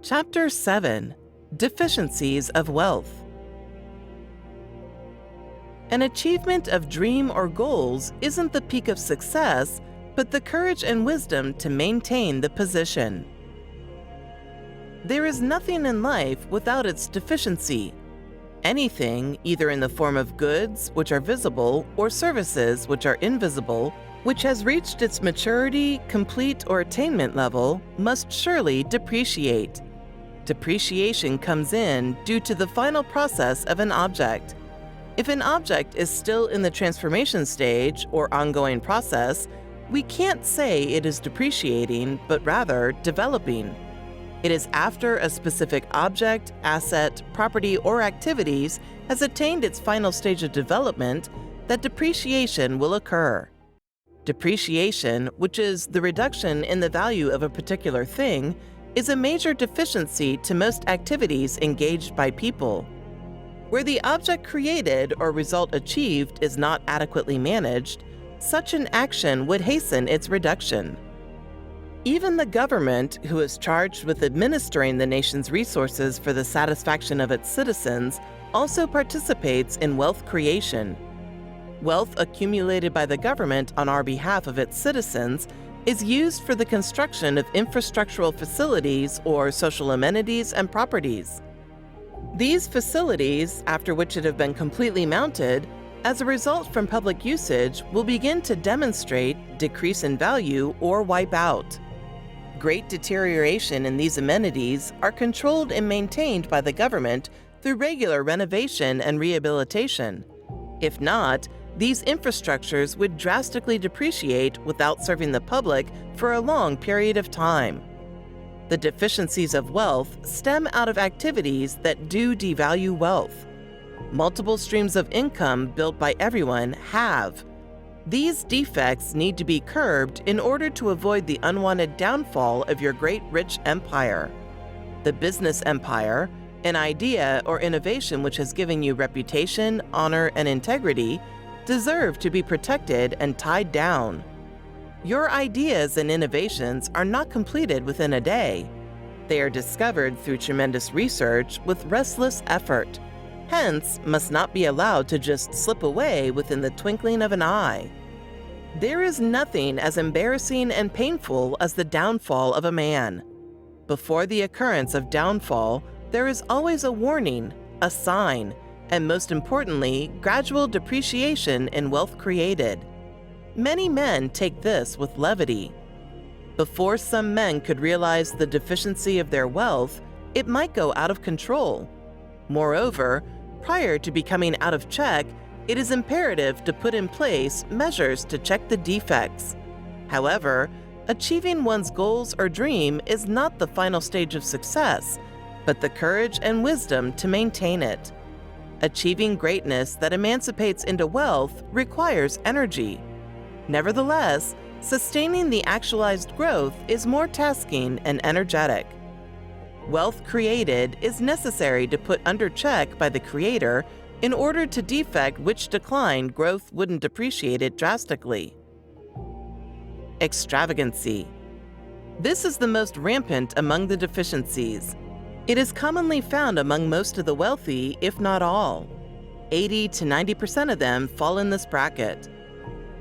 Chapter 7: Deficiencies of Wealth. An achievement of dream or goals isn't the peak of success, but the courage and wisdom to maintain the position. There is nothing in life without its deficiency. Anything, either in the form of goods, which are visible, or services, which are invisible, which has reached its maturity, complete, or attainment level, must surely depreciate. Depreciation comes in due to the final process of an object. If an object is still in the transformation stage or ongoing process, we can't say it is depreciating, but rather developing. It is after a specific object, asset, property, or activities has attained its final stage of development that depreciation will occur. Depreciation, which is the reduction in the value of a particular thing, is a major deficiency to most activities engaged by people. Where the object created or result achieved is not adequately managed, such an action would hasten its reduction. Even the government, who is charged with administering the nation's resources for the satisfaction of its citizens, also participates in wealth creation. Wealth accumulated by the government on our behalf of its citizens is used for the construction of infrastructural facilities or social amenities and properties. These facilities, after which it have been completely mounted, as a result from public usage, will begin to demonstrate, decrease in value, or wipe out. Great deterioration in these amenities are controlled and maintained by the government through regular renovation and rehabilitation. If not, these infrastructures would drastically depreciate without serving the public for a long period of time. The deficiencies of wealth stem out of activities that do devalue wealth. Multiple streams of income built by everyone have. These defects need to be curbed in order to avoid the unwanted downfall of your great rich empire. The business empire, an idea or innovation which has given you reputation, honor, and integrity, deserve to be protected and tied down. Your ideas and innovations are not completed within a day. They are discovered through tremendous research with restless effort, hence must not be allowed to just slip away within the twinkling of an eye. There is nothing as embarrassing and painful as the downfall of a man. Before the occurrence of downfall, there is always a warning, a sign, and most importantly, gradual depreciation in wealth created. Many men take this with levity. Before some men could realize the deficiency of their wealth, it might go out of control. Moreover, prior to becoming out of check, it is imperative to put in place measures to check the defects. However, achieving one's goals or dream is not the final stage of success, but the courage and wisdom to maintain it. Achieving greatness that emancipates into wealth requires energy. Nevertheless, sustaining the actualized growth is more tasking and energetic. Wealth created is necessary to put under check by the creator in order to defect which decline growth wouldn't depreciate it drastically. Extravagancy. This is the most rampant among the deficiencies. It is commonly found among most of the wealthy, if not all. 80 to 90% of them fall in this bracket.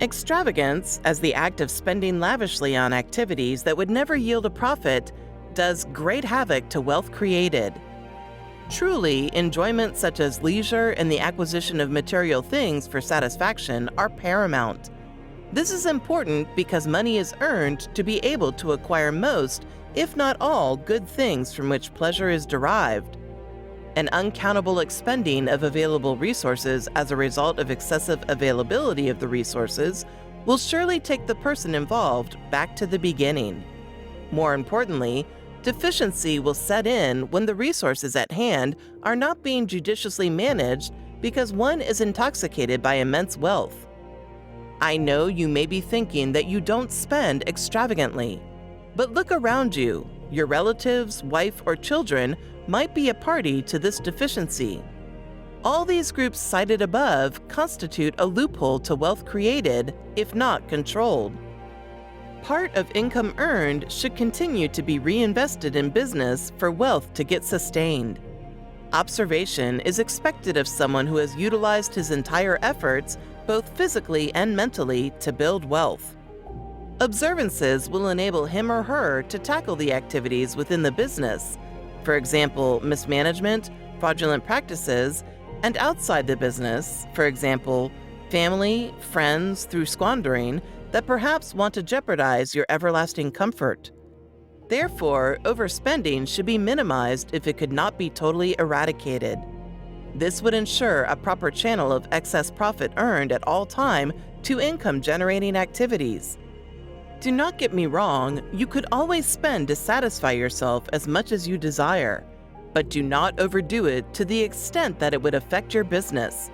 Extravagance, as the act of spending lavishly on activities that would never yield a profit, does great havoc to wealth created. Truly, enjoyment such as leisure and the acquisition of material things for satisfaction are paramount. This is important because money is earned to be able to acquire most, if not all, good things from which pleasure is derived. An uncountable expending of available resources as a result of excessive availability of the resources will surely take the person involved back to the beginning. More importantly, deficiency will set in when the resources at hand are not being judiciously managed because one is intoxicated by immense wealth. I know you may be thinking that you don't spend extravagantly, but look around you. Your relatives, wife, or children might be a party to this deficiency. All these groups cited above constitute a loophole to wealth created, if not controlled. Part of income earned should continue to be reinvested in business for wealth to get sustained. Observation is expected of someone who has utilized his entire efforts, both physically and mentally, to build wealth. Observances will enable him or her to tackle the activities within the business, for example, mismanagement, fraudulent practices, and outside the business, for example, family, friends through squandering, that perhaps want to jeopardize your everlasting comfort. Therefore, overspending should be minimized if it could not be totally eradicated. This would ensure a proper channel of excess profit earned at all time to income-generating activities. Do not get me wrong, you could always spend to satisfy yourself as much as you desire, but do not overdo it to the extent that it would affect your business.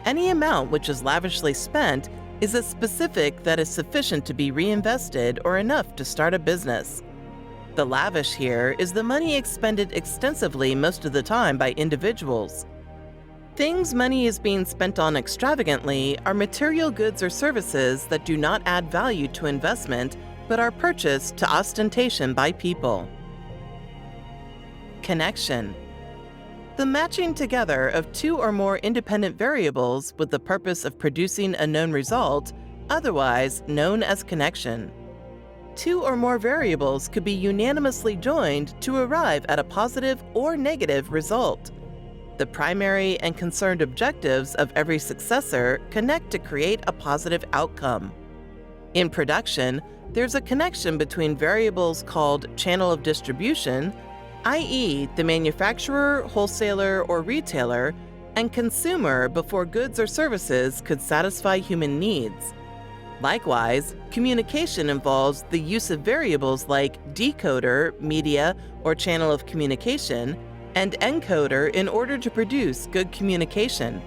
Any amount which is lavishly spent is as specific that is sufficient to be reinvested or enough to start a business. The lavish here is the money expended extensively most of the time by individuals. Things money is being spent on extravagantly are material goods or services that do not add value to investment but are purchased to ostentation by people. Connection. The matching together of two or more independent variables with the purpose of producing a known result, otherwise known as connection. Two or more variables could be unanimously joined to arrive at a positive or negative result. The primary and concerned objectives of every successor connect to create a positive outcome. In production, there's a connection between variables called channel of distribution, i.e., the manufacturer, wholesaler, or retailer, and consumer before goods or services could satisfy human needs. Likewise, communication involves the use of variables like decoder, media, or channel of communication, and encoder in order to produce good communication.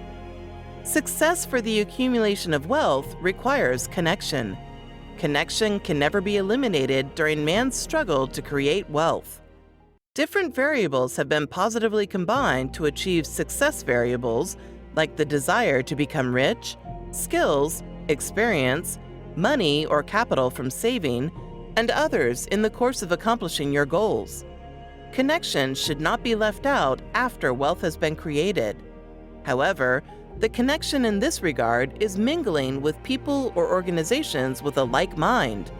Success for the accumulation of wealth requires connection. Connection can never be eliminated during man's struggle to create wealth. Different variables have been positively combined to achieve success variables like the desire to become rich, skills, experience, money or capital from saving, and others in the course of accomplishing your goals. Connection should not be left out after wealth has been created. However, the connection in this regard is mingling with people or organizations with a like mind,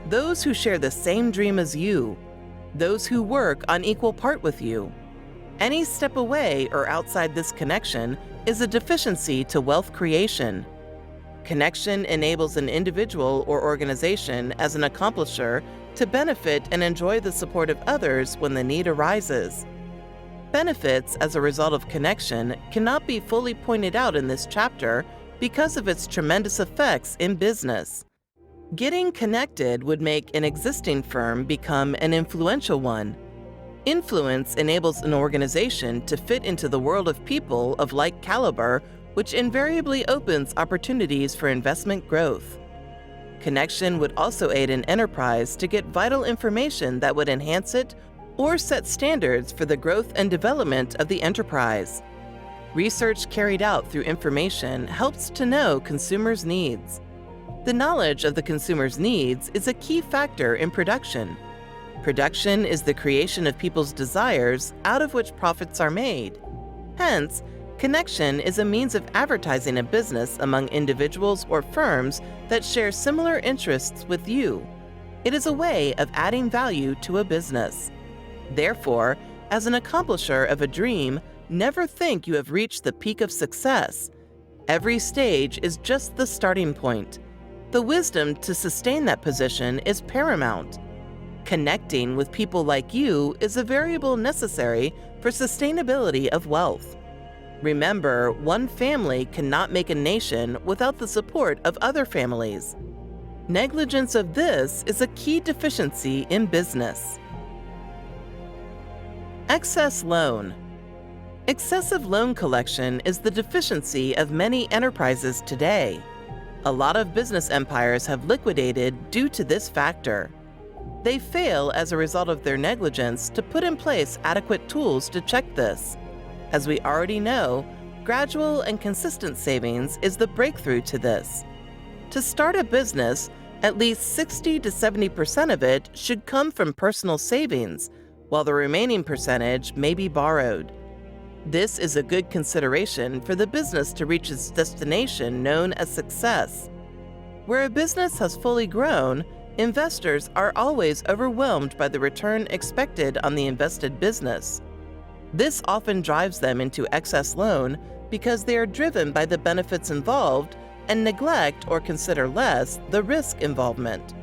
those who share the same dream as you, those who work on equal part with you. Any step away or outside this connection is a deficiency to wealth creation. Connection enables an individual or organization as an accomplisher to benefit and enjoy the support of others when the need arises. Benefits as a result of connection cannot be fully pointed out in this chapter because of its tremendous effects in business. Getting connected would make an existing firm become an influential one. Influence enables an organization to fit into the world of people of like caliber, which invariably opens opportunities for investment growth. Connection would also aid an enterprise to get vital information that would enhance it or set standards for the growth and development of the enterprise. Research carried out through information helps to know consumers' needs. The knowledge of the consumer's needs is a key factor in production. Production is the creation of people's desires out of which profits are made. Hence, connection is a means of advertising a business among individuals or firms that share similar interests with you. It is a way of adding value to a business. Therefore, as an accomplisher of a dream, never think you have reached the peak of success. Every stage is just the starting point. The wisdom to sustain that position is paramount. Connecting with people like you is a variable necessary for sustainability of wealth. Remember, one family cannot make a nation without the support of other families. Negligence of this is a key deficiency in business. Excess loan. Excessive loan collection is the deficiency of many enterprises today. A lot of business empires have liquidated due to this factor. They fail as a result of their negligence to put in place adequate tools to check this. As we already know, gradual and consistent savings is the breakthrough to this. To start a business, At least 60 to 70% of it should come from personal savings, while the remaining percentage may be borrowed. This is a good consideration for the business to reach its destination known as success. Where a business has fully grown, investors are always overwhelmed by the return expected on the invested business. This often drives them into excess loan because they are driven by the benefits involved and neglect or consider less the risk involvement.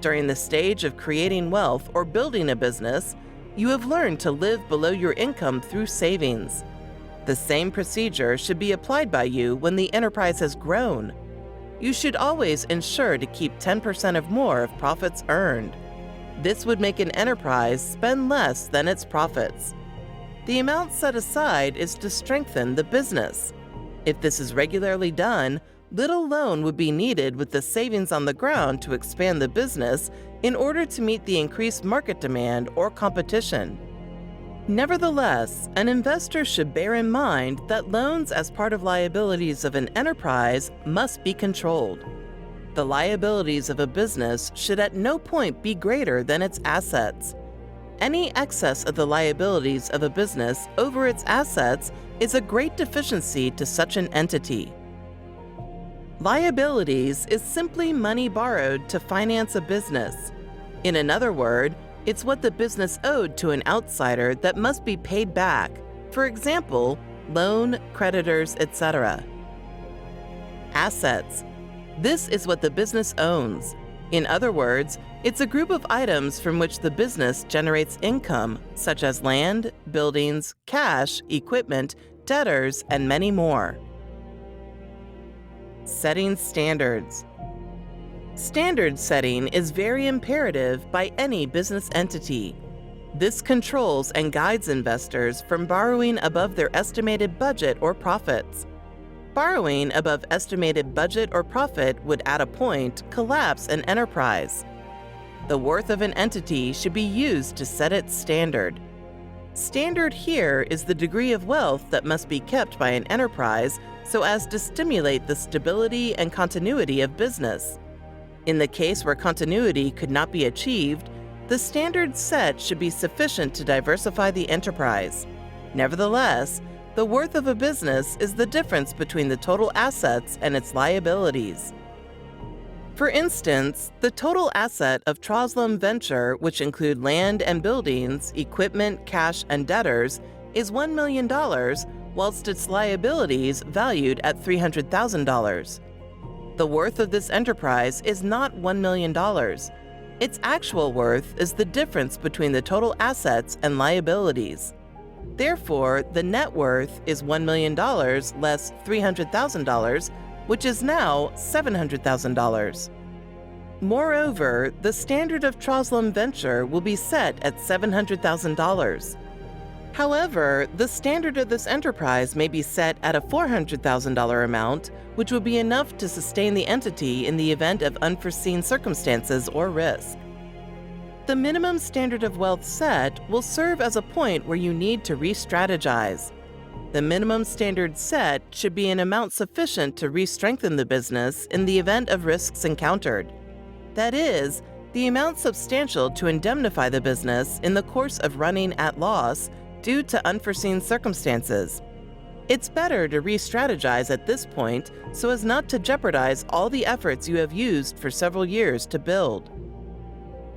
During the stage of creating wealth or building a business, you have learned to live below your income through savings. The same procedure should be applied by you when the enterprise has grown. You should always ensure to keep 10% or more of profits earned. This would make an enterprise spend less than its profits. The amount set aside is to strengthen the business. If this is regularly done, little loan would be needed with the savings on the ground to expand the business in order to meet the increased market demand or competition. Nevertheless, an investor should bear in mind that loans as part of liabilities of an enterprise must be controlled. The liabilities of a business should at no point be greater than its assets. Any excess of the liabilities of a business over its assets is a great deficiency to such an entity. Liabilities is simply money borrowed to finance a business. In another word, it's what the business owed to an outsider that must be paid back. For example, loan, creditors, etc. Assets. This is what the business owns. In other words, it's a group of items from which the business generates income, such as land, buildings, cash, equipment, debtors, and many more. Setting standards. Standard setting is very imperative by any business entity. This controls and guides investors from borrowing above their estimated budget or profits. Borrowing above estimated budget or profit would at a point collapse an enterprise. The worth of an entity should be used to set its standard. Standard here is the degree of wealth that must be kept by an enterprise so as to stimulate the stability and continuity of business. In the case where continuity could not be achieved, the standard set should be sufficient to diversify the enterprise. Nevertheless, the worth of a business is the difference between the total assets and its liabilities. For instance, the total asset of Troslum Venture, which include land and buildings, equipment, cash, and debtors, is $1 million, whilst its liabilities valued at $300,000. The worth of this enterprise is not $1 million. Its actual worth is the difference between the total assets and liabilities. Therefore, the net worth is $1 million less $300,000, which is now $700,000. Moreover, the standard of Troslum Venture will be set at $700,000. However, the standard of this enterprise may be set at a $400,000 amount, which would be enough to sustain the entity in the event of unforeseen circumstances or risk. The minimum standard of wealth set will serve as a point where you need to re-strategize. The minimum standard set should be an amount sufficient to re-strengthen the business in the event of risks encountered. That is, the amount substantial to indemnify the business in the course of running at loss due to unforeseen circumstances. It's better to re-strategize at this point so as not to jeopardize all the efforts you have used for several years to build.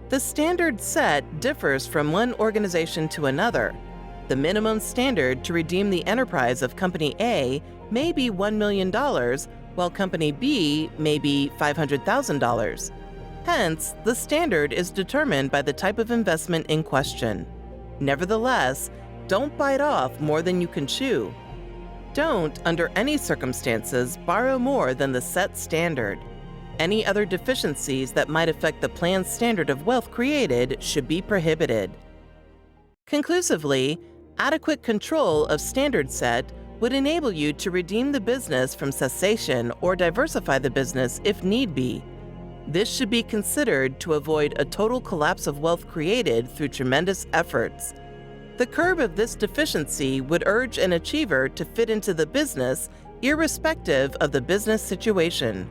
The standard set differs from one organization to another. The minimum standard to redeem the enterprise of Company A may be $1 million, while Company B may be $500,000. Hence, the standard is determined by the type of investment in question. Nevertheless, don't bite off more than you can chew. Don't, under any circumstances, borrow more than the set standard. Any other deficiencies that might affect the planned standard of wealth created should be prohibited. Conclusively, adequate control of standard set would enable you to redeem the business from cessation or diversify the business if need be. This should be considered to avoid a total collapse of wealth created through tremendous efforts. The curb of this deficiency would urge an achiever to fit into the business irrespective of the business situation.